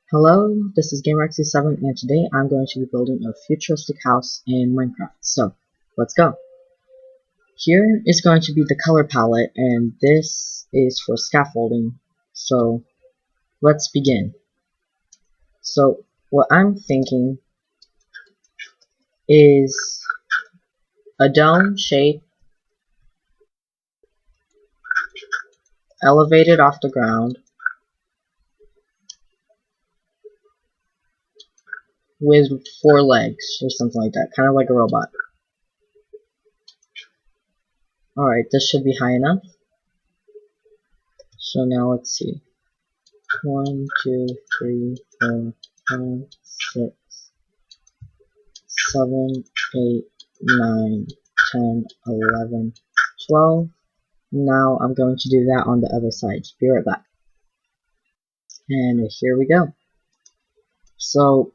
Hello, this is GamerX7 and today I'm going to be building a futuristic house in Minecraft. So, let's go. Here is going to be the color palette and this is for scaffolding. So, let's begin. So, what I'm thinking is a dome shape elevated off the ground with 4 legs or something like that, kind of like a robot. Alright, this should be high enough. So now let's see. 1, 2, 3, 4, 5, 6, 7, 8, 9, 10, 11, 12. Now I'm going to do that on the other side. Be right back. And here we go. So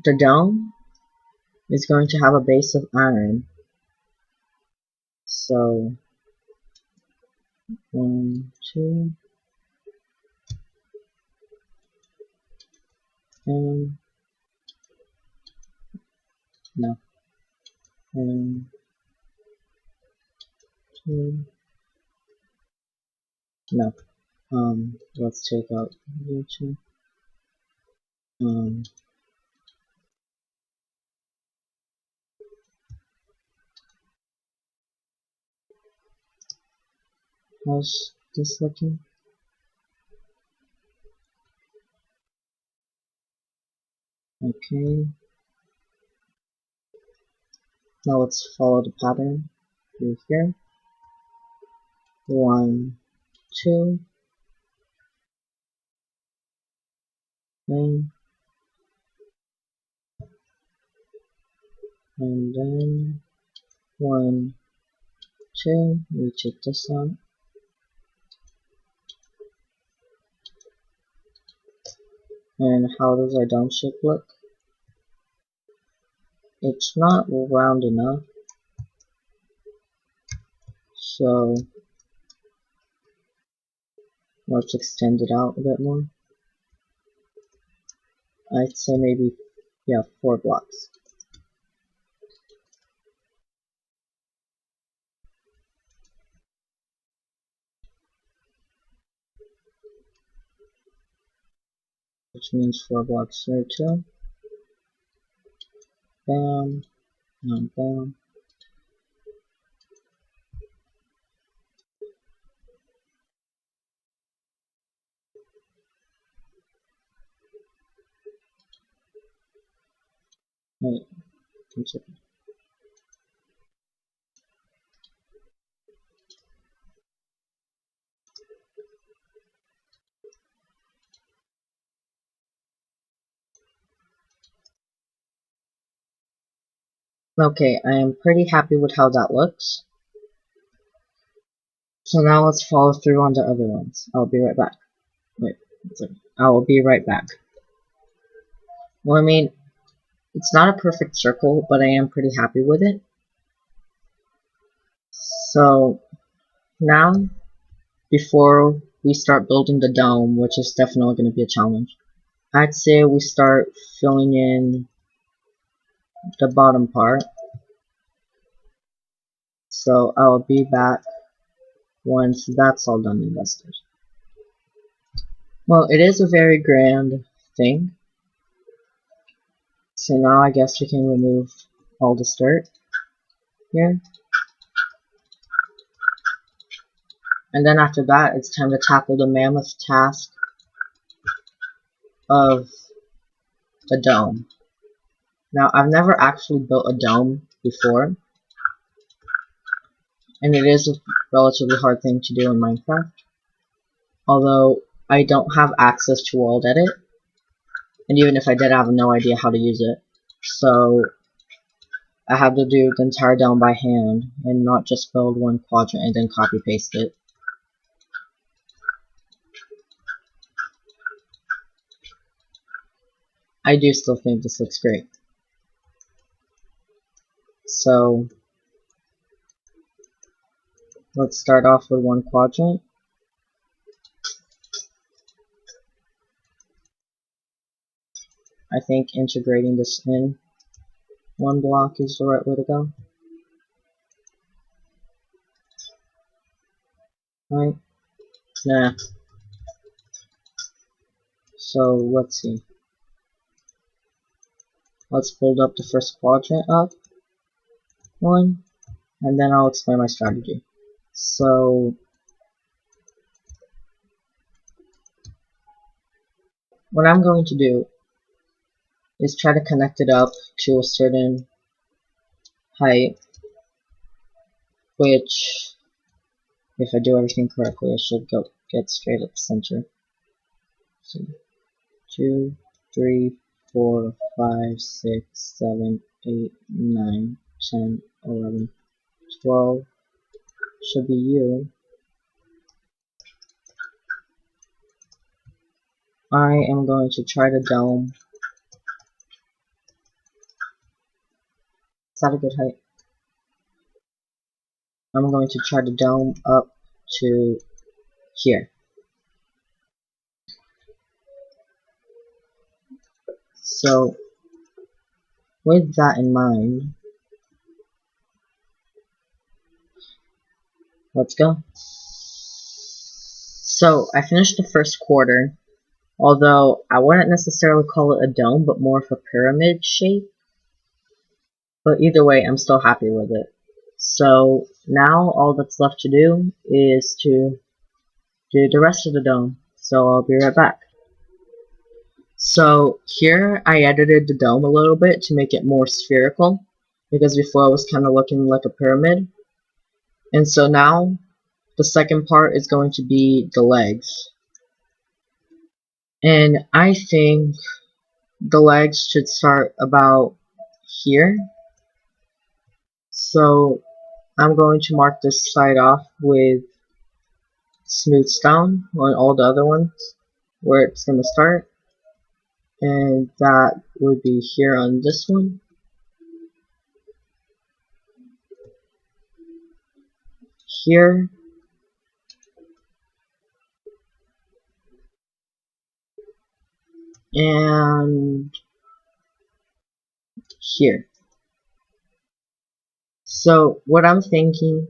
the dome is going to have a base of iron. So 1, 2, and no, and 2, no. Let's take out YouTube. How's this looking? Okay. Now let's follow the pattern through here. 1, 2, and then 1, 2. We take this out. And how does our dome shape look? It's not round enough, so let's extend it out a bit more. I'd say maybe, yeah, 4 blocks. Which means 4 blocks there too. Bam, and bam. Wait, 1 second. Okay, I am pretty happy with how that looks. So now let's follow through on the other ones. I'll be right back. Wait, I will be right back. Well, I mean, it's not a perfect circle, but I am pretty happy with it. So now, before we start building the dome, which is definitely going to be a challenge, I'd say we start filling in the bottom part. So I'll be back once that's all done and dusted. Well, it is a very grand thing. So now I guess we can remove all the dirt here. And then after that, it's time to tackle the mammoth task of the dome. Now, I've never actually built a dome before, and it is a relatively hard thing to do in Minecraft. Although, I don't have access to World Edit, and even if I did, I have no idea how to use it. So, I have to do the entire dome by hand, and not just build one quadrant and then copy-paste it. I do still think this looks great. So, let's start off with one quadrant. I think integrating this in one block is the right way to go. Right? Nah. So let's see. Let's build up the first quadrant up one, and then I'll explain my strategy. So what I'm going to do is try to connect it up to a certain height, which, if I do everything correctly, I should get straight at the center. So 2, 3, 4, 5, 6, 7, 8, 9, 10, 11, 12 should be you. I am going to try to dome. Is that a good height? I'm going to try to dome up to here. So, with that in mind, let's go. So, I finished the first quarter, although I wouldn't necessarily call it a dome, but more of a pyramid shape. But either way, I'm still happy with it. So, now all that's left to do is to do the rest of the dome. So, I'll be right back. So, here I edited the dome a little bit to make it more spherical, because before it was kind of looking like a pyramid. And so now, the second part is going to be the legs. And I think the legs should start about here. So I'm going to mark this side off with smooth stone on all the other ones where it's going to start. And that would be here on this one. Here. And here. So what I'm thinking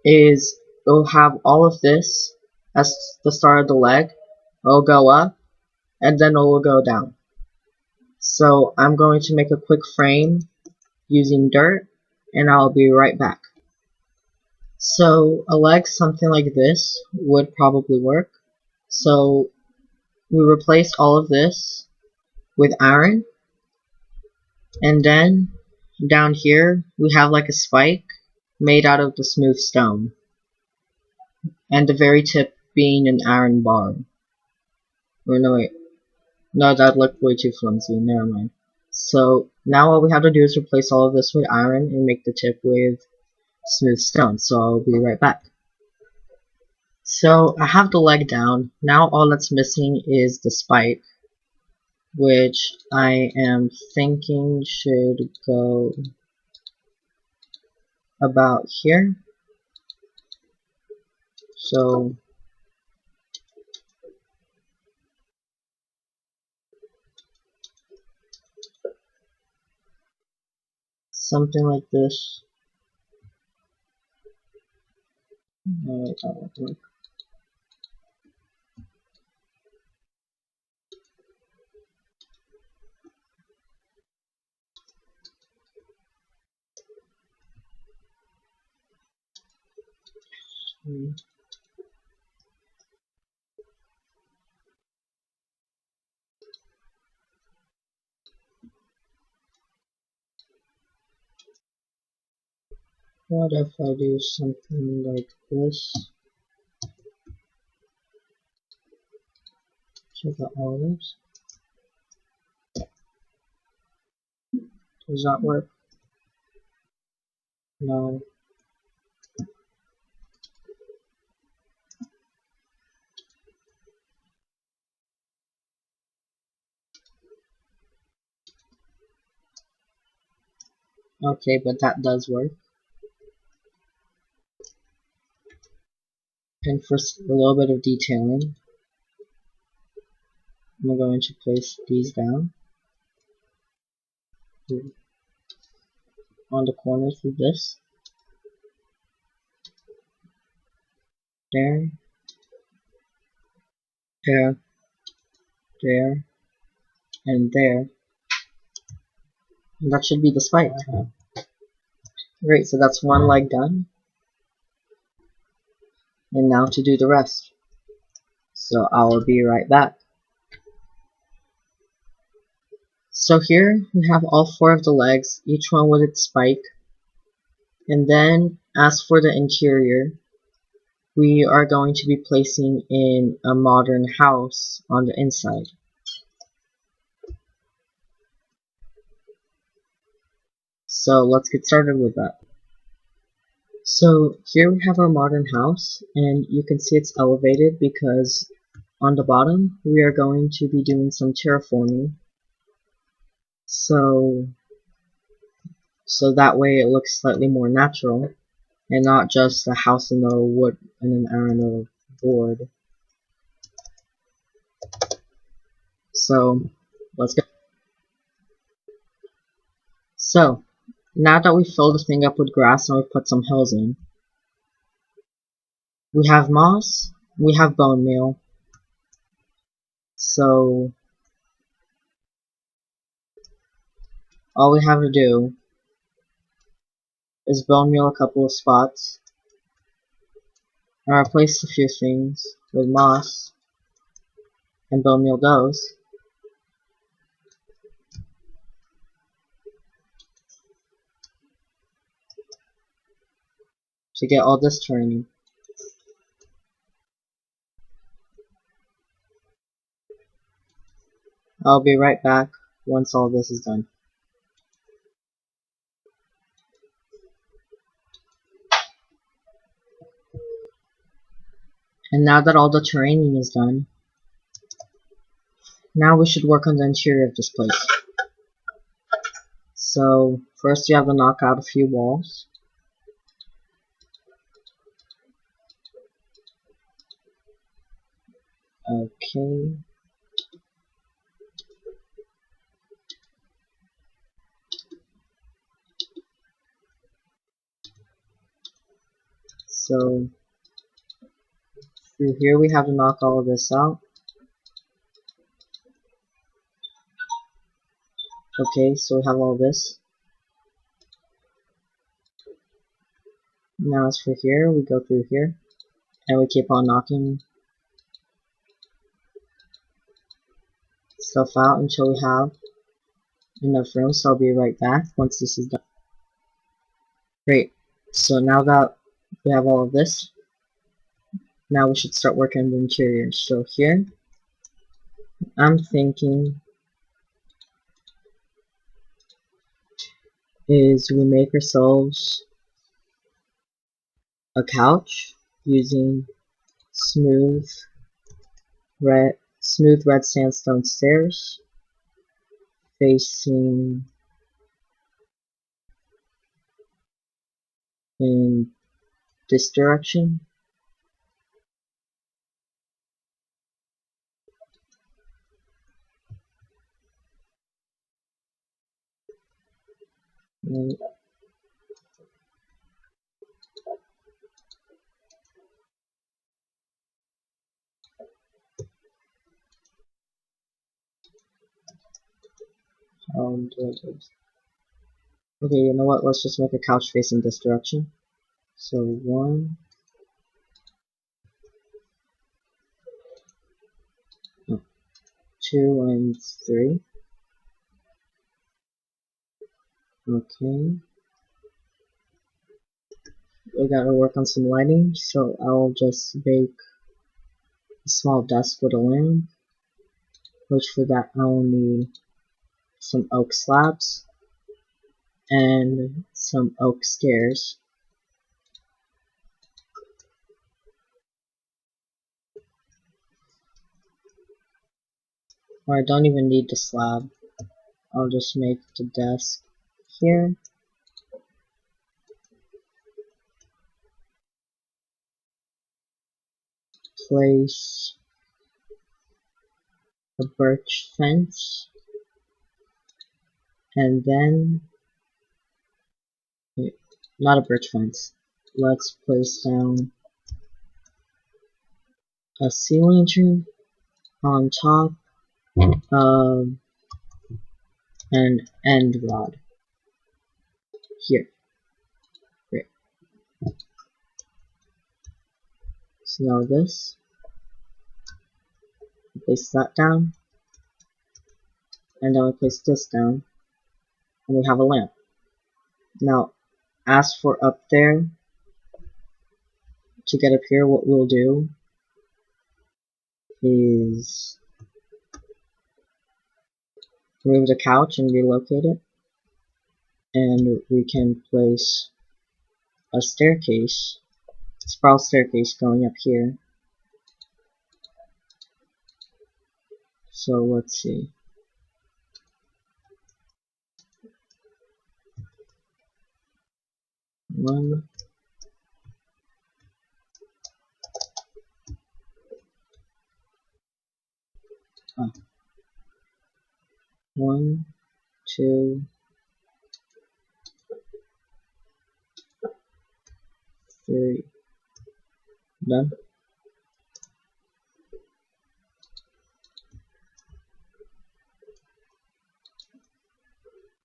is it'll have all of this as the start of the leg. It'll go up and then it'll go down. So I'm going to make a quick frame using dirt and I'll be right back. So a leg something like this would probably work. So we replace all of this with iron, and then down here we have like a spike made out of the smooth stone, and the very tip being an iron bar. Or no, wait, no, that looked way too flimsy, never mind. So now all we have to do is replace all of this with iron and make the tip with smooth stone. So I'll be right back. So I have the leg down. Now all that's missing is the spike, which I am thinking should go about here. So something like this. No, that won't work. What if I do something like this? Check out all of this. Does that work? No. Okay, but that does work. And for a little bit of detailing, I'm going to place these down. on the corners with this. There, there, there, and there. And that should be the spike. Great, so that's one leg done. And now to do the rest. So I'll be right back. So here we have all 4 of the legs, each one with its spike. And then as for the interior, we are going to be placing in a modern house on the inside. So let's get started with that. So here we have our modern house, and you can see it's elevated because on the bottom we are going to be doing some terraforming. So that way it looks slightly more natural and not just a house in the wood and an iron or board. So let's go. So now that we've filled this thing up with grass and we've put some hills in, we have moss, we have bone meal. So all we have to do is bone meal a couple of spots and replace a few things with moss and bone meal those. To get all this turning. I'll be right back once all this is done. And now that all the terraining is done, now we should work on the interior of this place. So first you have to knock out a few walls. Okay. So through here we have to knock all of this out. Okay, so we have all this. Now as for here, we go through here and we keep on knocking stuff out until we have enough room. So I'll be right back once this is done. Great, so now that we have all of this, now we should start working on the interior. So here, I'm thinking is we make ourselves a couch using smooth red sandstone stairs facing in this direction. And okay, you know what? Let's just make a couch facing this direction. So 1, 2, and 3. Okay. We gotta work on some lighting, so I'll just bake a small desk with a lamp, which for that I will need some oak slabs and some oak stairs. Or I don't even need the slab. I'll just make the desk here. Place a birch fence And then, wait, not a birch fence. Let's place down a sea lantern on top of an end rod here. Great. So now this, place that down, and then we place this down, and we have a lamp. Now, as for up there, to get up here, what we'll do is remove the couch and relocate it, and we can place a staircase, spiral staircase going up here. So let's see. One, one, two, three. Done.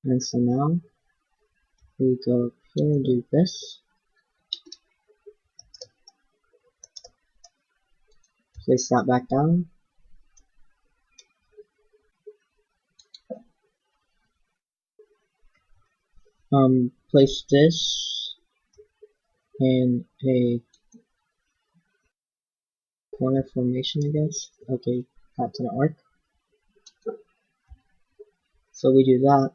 And so now we go up here and do this. Place that back down. Place this in a corner formation, I guess. Okay, that didn't work. So we do that.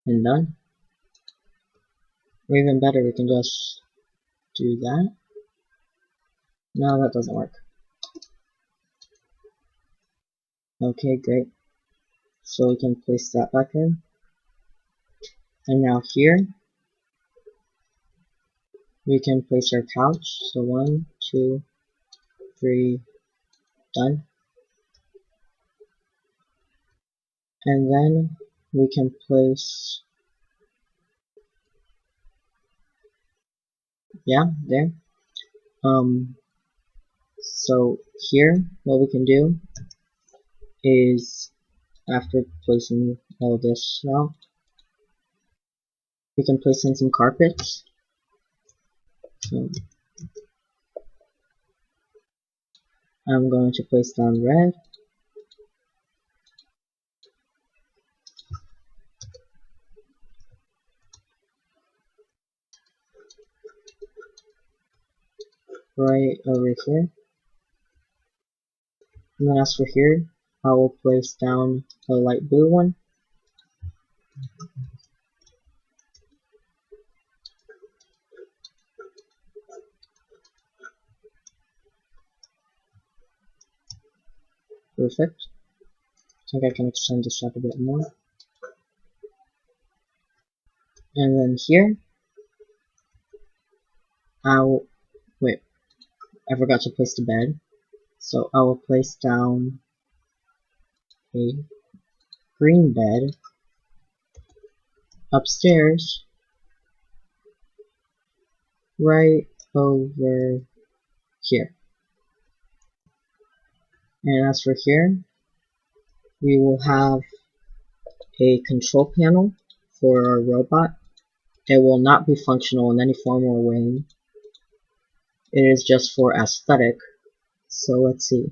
And done. Or even better, we can just do that. No, that doesn't work. Okay, great. So we can place that back in. And now here, we can place our couch. So 1, 2, 3, done. And then we can place, yeah, there. So here, what we can do is, after placing all this out, we can place in some carpets. So I'm going to place down red. Right over here. And then as for here, I will place down a light blue one. Perfect. I think I can extend this up a bit more. And then here, wait, I forgot to place the bed. So I will place down a green bed upstairs, right over here. And as for here, we will have a control panel for our robot. It will not be functional in any form or way. It is just for aesthetic. So let's see.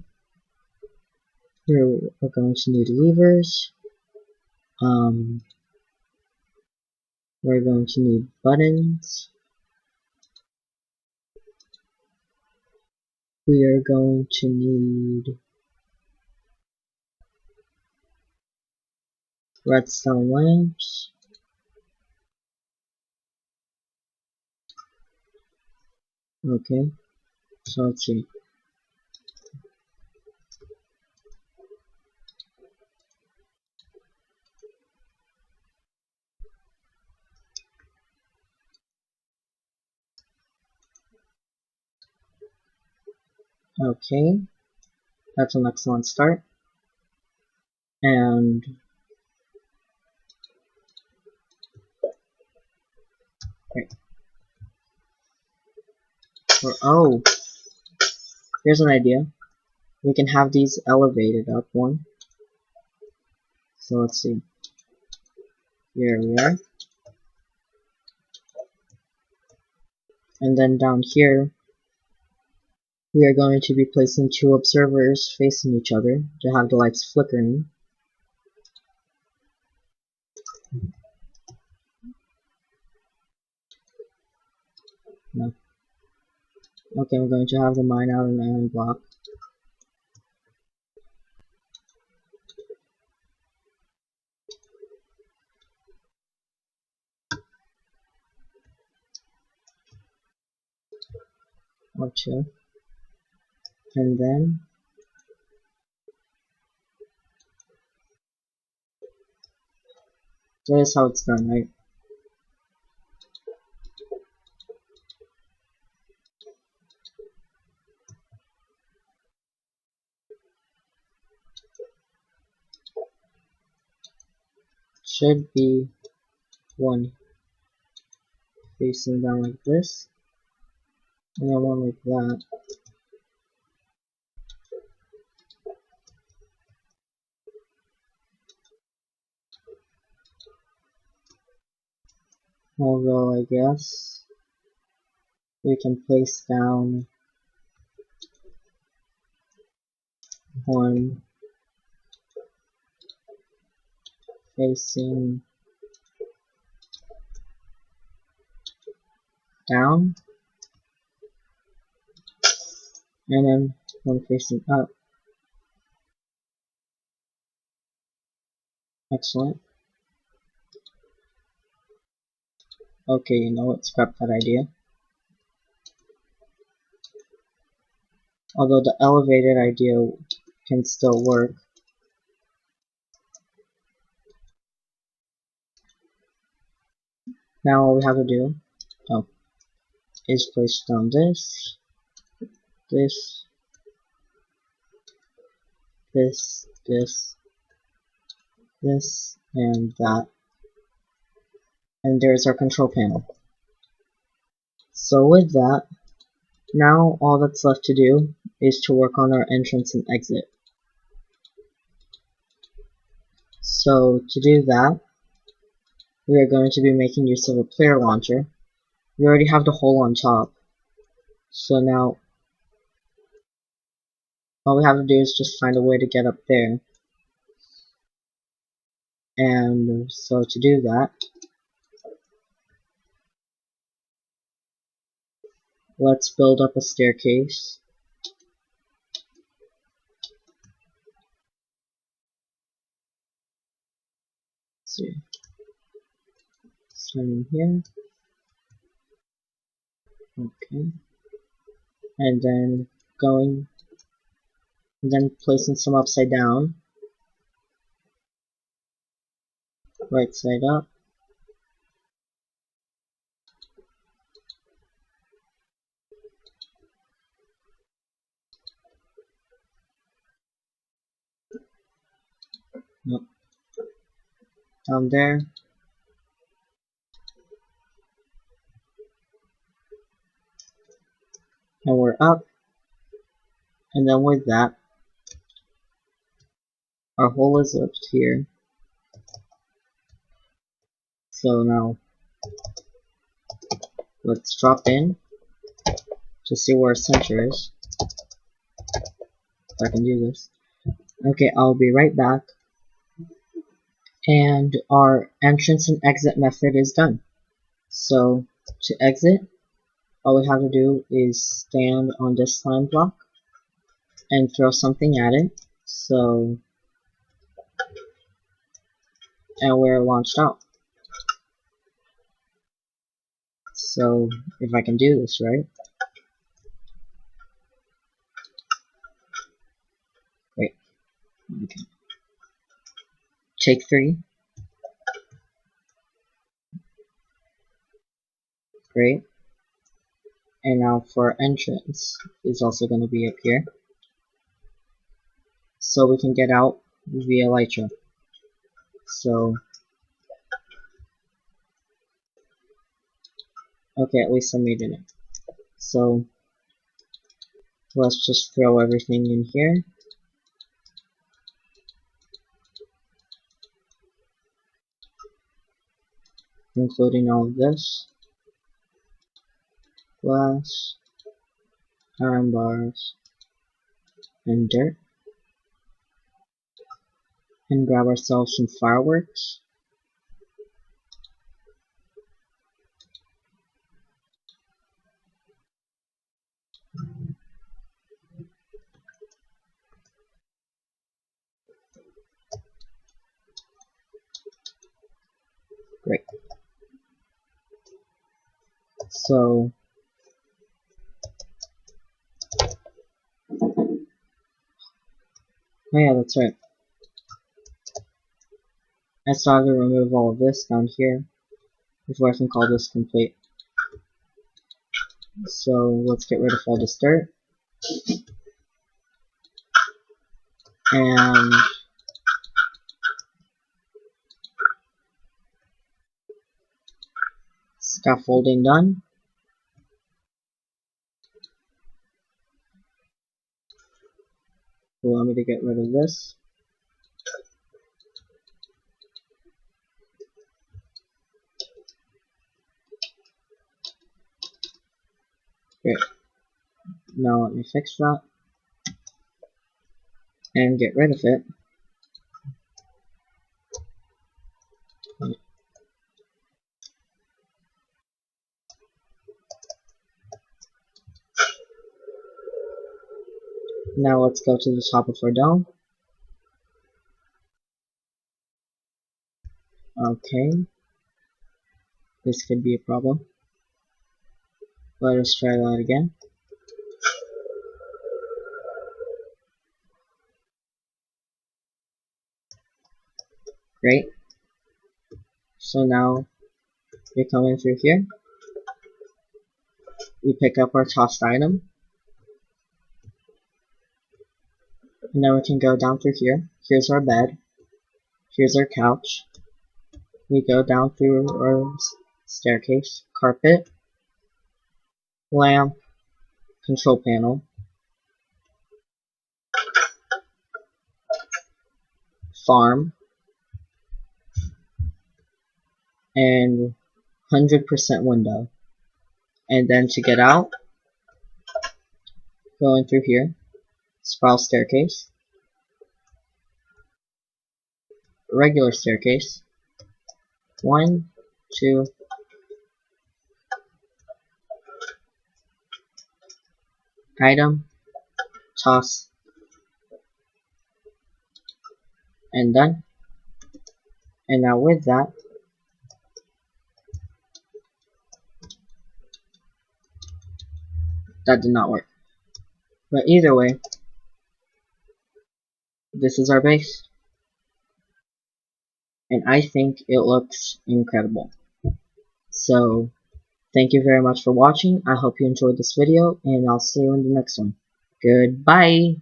Here we're going to need levers. We're going to need buttons. We are going to need redstone lamps. Okay, so let's see. Okay, that's an excellent start. And right, oh, here's an idea. We can have these elevated up one. So let's see. Here we are. And then down here, we are going to be placing two observers facing each other to have the lights flickering. No. Okay, I'm going to have the mine out an iron block. Or two. And then that is how it's done, right? Should be one facing down like this, and then one like that. Although I guess we can place down one facing down, and then one facing up. Excellent. Okay, you know what, scrap that idea. Although the elevated idea can still work. Now all we have to do is place down this, this, this, this, this, and that. And there's our control panel. So with that, now all that's left to do is to work on our entrance and exit. So to do that, we are going to be making use of a player launcher. We already have the hole on top. So now all we have to do is just find a way to get up there. And so to do that, let's build up a staircase. Let's see. Starting here. Okay. And then going, and then placing some upside down. Right side up. Nope. Down there. And we're up. And then with that, our hole is up here. So now, let's drop in to see where our center is. If I can do this. Okay, I'll be right back. And our entrance and exit method is done. So to exit, all we have to do is stand on this slime block and throw something at it. So, and we're launched out. So if I can do this right. Wait. Okay. Take 3. Great. And now for our entrance is also going to be up here. So we can get out via Elytra. So, okay, at least I made it. So, let's just throw everything in here. Including all of this. Glass, iron bars, and dirt. And grab ourselves some fireworks. Great. So, oh yeah, that's right. I still have to remove all of this down here before I can call this complete. So let's get rid of all this dirt. And scaffolding done. Allow me to get rid of this. Great. Now let me fix that. And get rid of it. Now let's go to the top of our dome. Okay. This could be a problem. Let us try that again. Great. So now we come in through here. We pick up our tossed item. And then we can go down through here. Here's our bed. Here's our couch. We go down through our staircase, carpet, lamp, control panel, farm, and 100% window. And then to get out, go in through here, spiral staircase, regular staircase, 1, 2, item, toss, and done. And now with that, that did not work. But either way, this is our base. And I think it looks incredible. So, thank you very much for watching. I hope you enjoyed this video, and I'll see you in the next one. Goodbye!